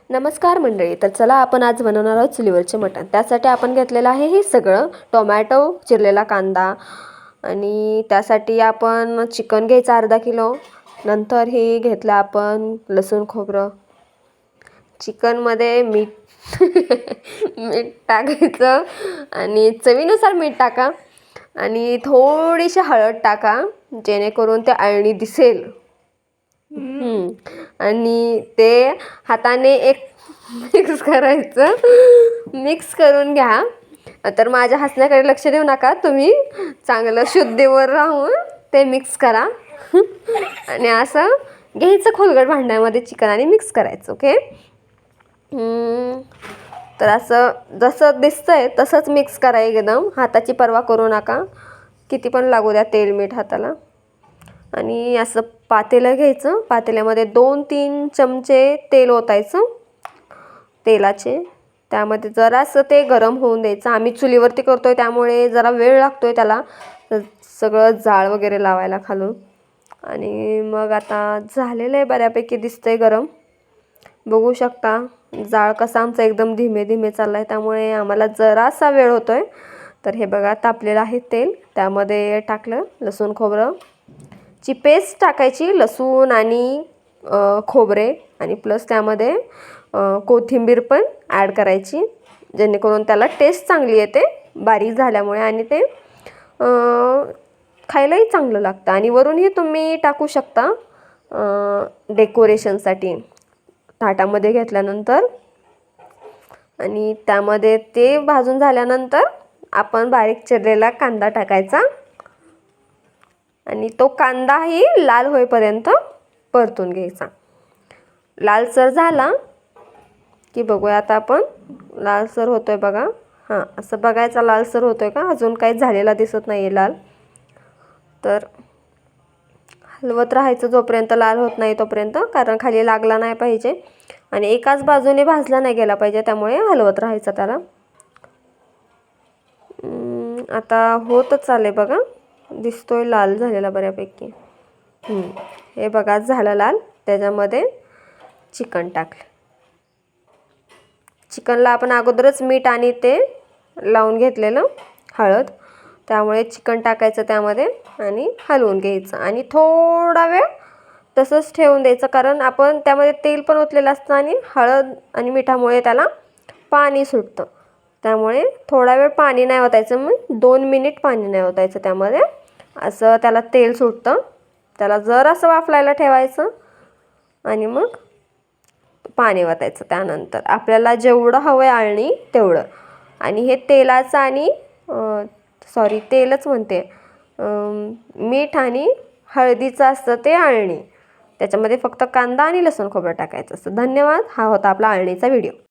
नमस्कार मंडळी. तर चला आपण आज बनवणार आहोत चुलीवरचे मटण. त्यासाठी आपण घेतलेलं आहे हे सगळं टोमॅटो, चिरलेला कांदा आणि त्यासाठी आपण चिकन घ्यायचं अर्धा किलो. नंतर हे घेतलं आपण लसूण खोबरं. चिकनमध्ये मीठ मीठ टाकायचं आणि चवीनुसार मीठ टाका आणि थोडीशी हळद टाका जेणेकरून ते अळणी दिसेल. आणि ते हाताने एक मिक्स करायचं. मिक्स करून घ्या. तर माझ्या हसण्याकडे लक्ष देऊ नका, तुम्ही चांगलं शुद्धीवर राहून ते मिक्स करा. आणि असं घ्यायचं खोलगट भांड्यामध्ये चिकन आणि मिक्स करायचं. ओके. तर असं जसं दिसतंय तसंच मिक्स करा एकदम. हाताची पर्वा करू नका, किती पण लागू द्या तेल मीठ हाताला. आणि असं पातेलं घ्यायचं. पातेल्यामध्ये 2-3 चमचे तेल ओतायचं तेलाचे. त्यामध्ये जरासं ते गरम होऊन द्यायचं. आम्ही चुलीवरती करतोय त्यामुळे जरा वेळ लागतोय त्याला सगळं जाळ वगैरे लावायला खालून. आणि मग आता झालेलं आहे, बऱ्यापैकी दिसतंय गरम. बघू शकता जाळ कसा आमचा एकदम धीमे धीमे चालला आहे, त्यामुळे आम्हाला जरासा वेळ होतोय. तर हे बघा तापलेलं आहे तेल. त्यामध्ये टाकलं लसूण खोबरं ची पेस्ट टाकायची, लसूण आणि खोबरे, आणि प्लस त्यामध्ये कोथिंबीर पण ॲड करायची जेणेकरून त्याला टेस्ट चांगली येते बारीक झाल्यामुळे, आणि ते खायलाही चांगलं लागतं. आणि वरूनही तुम्ही टाकू शकता डेकोरेशनसाठी ताटामध्ये घेतल्यानंतर. आणि त्यामध्ये ते भाजून झाल्यानंतर आपण बारीक चिरलेला कांदा टाकायचा आणि तो कांदाही लाल होईपर्यंत परतून घ्यायचा. लालसर झाला की बघूया आता आपण. लालसर होतोय बघा. हां, असं बघायचा लालसर होतोय का, अजून काही झालेला दिसत नाही आहे लाल. तर हलवत राहायचं जोपर्यंत लाल होत नाही तोपर्यंत, कारण खाली लागला नाही पाहिजे आणि एकाच बाजूने भाजला नाही गेला पाहिजे, त्यामुळे हलवत राहायचं त्याला. आता होतच चालले बघा, दिसतोय लाल झालेला बऱ्यापैकी. हे बघा झालं लाल. त्याच्यामध्ये चिकन टाकलं. चिकनला आपण अगोदरच मीठ आणि ते लावून घेतलेलं हळद, त्यामुळे चिकन टाकायचं त्यामध्ये आणि हलवून घ्यायचं आणि थोडा वेळ तसंच ठेवून द्यायचं, कारण आपण त्यामध्ये तेल पण ओतलेलं असतं आणि हळद आणि मिठामुळे त्याला पाणी सुटतं. त्यामुळे थोडा वेळ पाणी नाही ओतायचं, मग 2 मिनिट पाणी नाही ओतायचं त्यामध्ये. असं त्याला तेल सुटतं. त्याला जरासं वाफलायला ठेवायचं आणि मग पाणी ओतायचं. त्यानंतर आपल्याला जेवढं हवं आहे अळणी तेवढं. आणि हे तेलाचं आणि तेलच म्हणते, मीठ आणि हळदीचं असतं ते अळणी. त्याच्यामध्ये फक्त कांदा आणि लसूण खोबरं टाकायचं असतं. धन्यवाद. हा होता आपला अळणीचा व्हिडिओ.